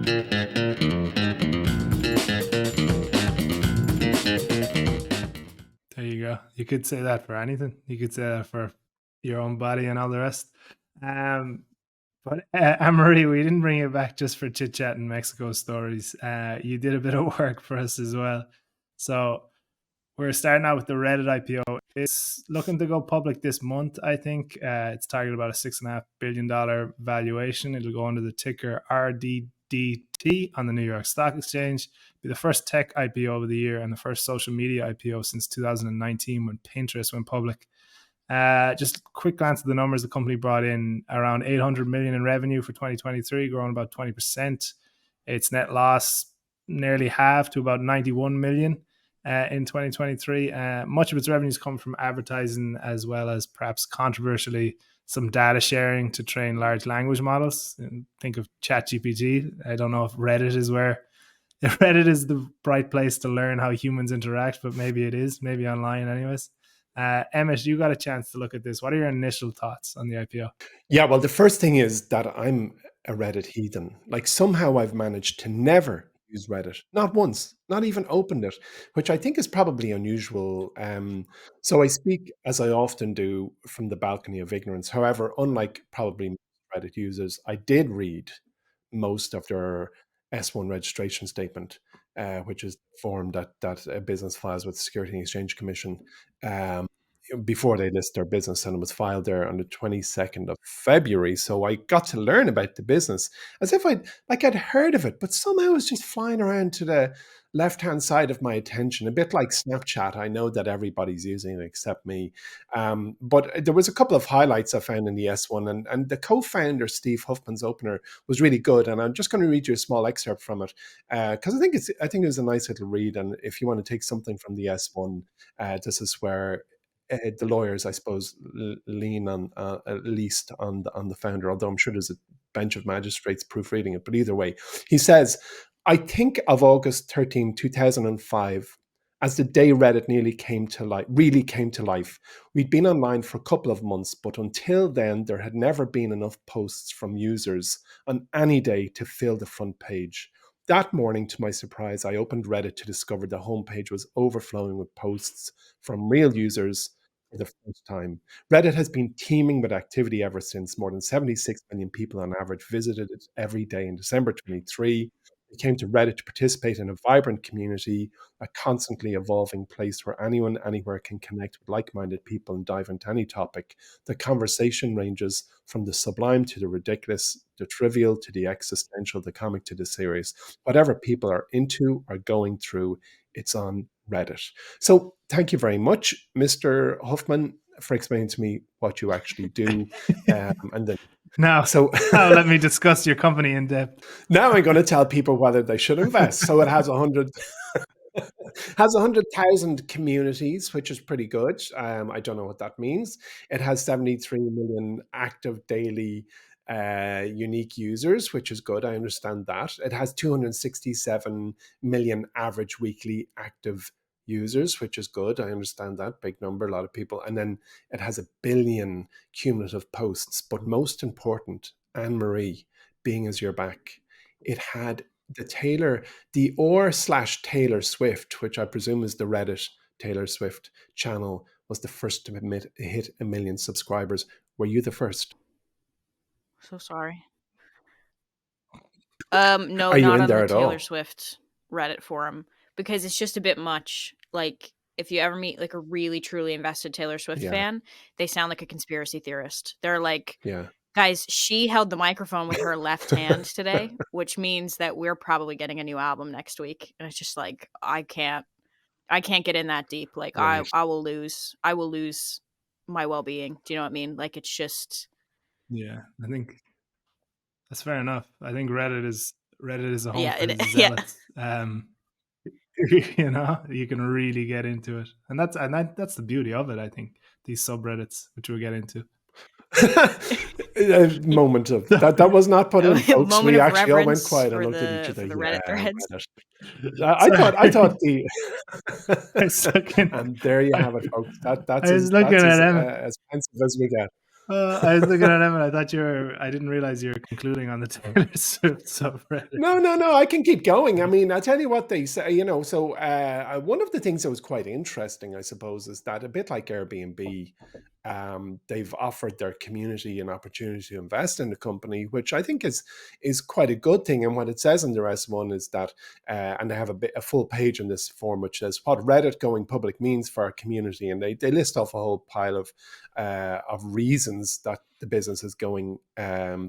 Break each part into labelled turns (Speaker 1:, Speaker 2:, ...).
Speaker 1: There you go. You could say that for anything. You could say that for your own body and all the rest. But Anne-Marie, we didn't bring you back just for chit chat and Mexico stories. You did a bit of work for us as well. So we're starting out with the Reddit IPO. It's looking to go public this month, I think. It's targeted about a $6.5 billion valuation. It'll go under the ticker RDDT on the New York Stock Exchange. Be the first tech IPO of the year and the first social media IPO since 2019 when Pinterest went public. Just a quick glance at the numbers. The company brought in around 800 million in revenue for 2023, growing about 20%. Its net loss nearly halved to about 91 million in 2023. Much of its revenues come from advertising, as well as perhaps controversially some data sharing to train large language models. Think of ChatGPT. I don't know if Reddit is the right place to learn how humans interact, but maybe it is, maybe online anyways. Emmett, you got a chance to look at this. What are your initial thoughts on the IPO?
Speaker 2: Yeah, well, the first thing is that I'm a Reddit heathen. Like, somehow I've managed to never use Reddit, not once, not even opened it, which I think is probably unusual. So I speak, as I often do, from the balcony of ignorance. However, unlike probably most Reddit users, I did read most of their S1 registration statement, which is the form that a business files with the Security and Exchange Commission before they list their business, and it was filed there on the 22nd of February. So I got to learn about the business as if I'd heard of it, but somehow it's just flying around to the left-hand side of my attention, a bit like Snapchat. I know that everybody's using it except me. But there was a couple of highlights I found in the S1, and the co-founder, Steve Huffman's opener, was really good. And I'm just going to read you a small excerpt from it because I think it was a nice little read. And if you want to take something from the S1, this is where the lawyers, I suppose, lean on at least on the founder, although I'm sure there's a bench of magistrates proofreading it. But either way, he says, I think of August 13, 2005, as the day Reddit really came to life. We'd been online for a couple of months, but until then, there had never been enough posts from users on any day to fill the front page. That morning, to my surprise, I opened Reddit to discover the homepage was overflowing with posts from real users for the first time. Reddit has been teeming with activity ever since. More than 76 million people on average visited it every day in December 23. We came to Reddit to participate in a vibrant community, a constantly evolving place where anyone, anywhere can connect with like-minded people and dive into any topic. The conversation ranges from the sublime to the ridiculous, the trivial to the existential, the comic to the serious. Whatever people are into or going through, it's on Reddit. So thank you very much, Mr. Huffman, for explaining to me what you actually do. And then
Speaker 1: now let me discuss your company in depth.
Speaker 2: Now I'm going to tell people whether they should invest. So it has 100,000 communities, which is pretty good. I don't know what that means. It has 73 million active daily unique users, which is good. I understand that. It has 267 million average weekly active users, which is good. I understand that. Big number, a lot of people. And then it has 1 billion cumulative posts. But most important, Anne-Marie, being as you're back, it had the r/Taylor Swift, which I presume is the Reddit Taylor Swift channel, was the first to hit 1 million subscribers. Were you the first?
Speaker 3: So sorry. No,
Speaker 2: Are you
Speaker 3: not
Speaker 2: in
Speaker 3: on
Speaker 2: there
Speaker 3: the
Speaker 2: at
Speaker 3: Taylor
Speaker 2: all?
Speaker 3: Swift Reddit forum, because it's just a bit much. Like, if you ever meet like a really truly invested Taylor Swift fan, they sound like a conspiracy theorist. They're like, guys, she held the microphone with her left hand today, which means that we're probably getting a new album next week. And it's just like, I can't get in that deep. Like, right. I will lose my well-being. Do you know what I mean? Like, it's just.
Speaker 1: Yeah, I think that's fair enough. I think Reddit is a home for the zealots. You know, you can really get into it, and that's the beauty of it. I think these subreddits, which we'll get into.
Speaker 2: A moment of that was not put in, folks. We actually all went quiet and looked at each other.
Speaker 3: The Reddit threads.
Speaker 2: I thought the and there you have it, folks. That's as pensive as we get.
Speaker 1: I was looking at him and I thought I didn't realize you were concluding on the Taylor Swift subreddit.
Speaker 2: No, I can keep going. I mean, I tell you what they say, so one of the things that was quite interesting, I suppose, is that a bit like Airbnb, they've offered their community an opportunity to invest in the company, which I think is quite a good thing. And what it says in the S1 is that, and they have a full page in this form, which says what Reddit going public means for our community. And they list off a whole pile of reasons that the business is going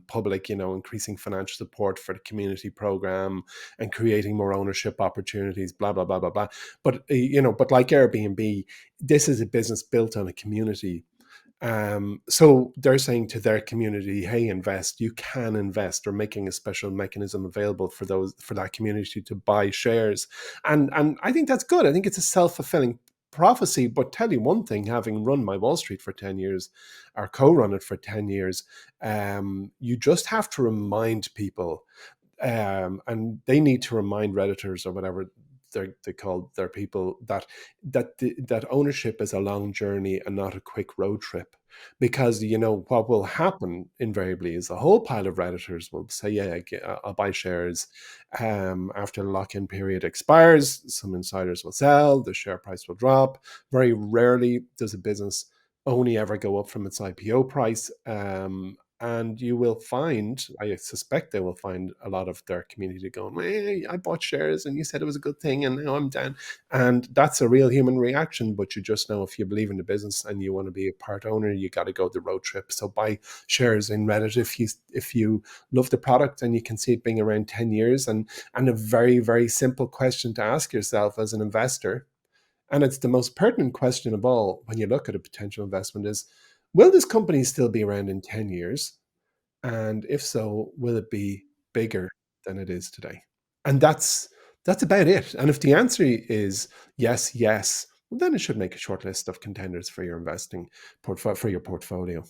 Speaker 2: public, increasing financial support for the community program and creating more ownership opportunities, blah, blah, blah, blah, blah. But, but like Airbnb, this is a business built on a community. So they're saying to their community, hey, invest, you can invest, or making a special mechanism available for that community to buy shares. And I think that's good. I think it's a self-fulfilling prophecy. But tell you one thing, having run MyWallSt for 10 years, or co-run it for 10 years, you just have to remind people, and they need to remind Redditors or whatever they call their people, that ownership is a long journey and not a quick road trip. Because what will happen invariably is a whole pile of Redditors will say, yeah, I'll buy shares. After the lock-in period expires, some insiders will sell, the share price will drop. Very rarely does a business only ever go up from its IPO price. And you will find, I suspect they will find a lot of their community going, hey, I bought shares and you said it was a good thing and now I'm down. And that's a real human reaction. But you just know, if you believe in the business and you want to be a part owner, you got to go the road trip. So buy shares in Reddit if you love the product and you can see it being around 10 years. And a very, very simple question to ask yourself as an investor, and it's the most pertinent question of all when you look at a potential investment, is, will this company still be around in 10 years? And if so, will it be bigger than it is today? And that's about it. And if the answer is yes, well, then it should make a short list of contenders for your investing for your portfolio.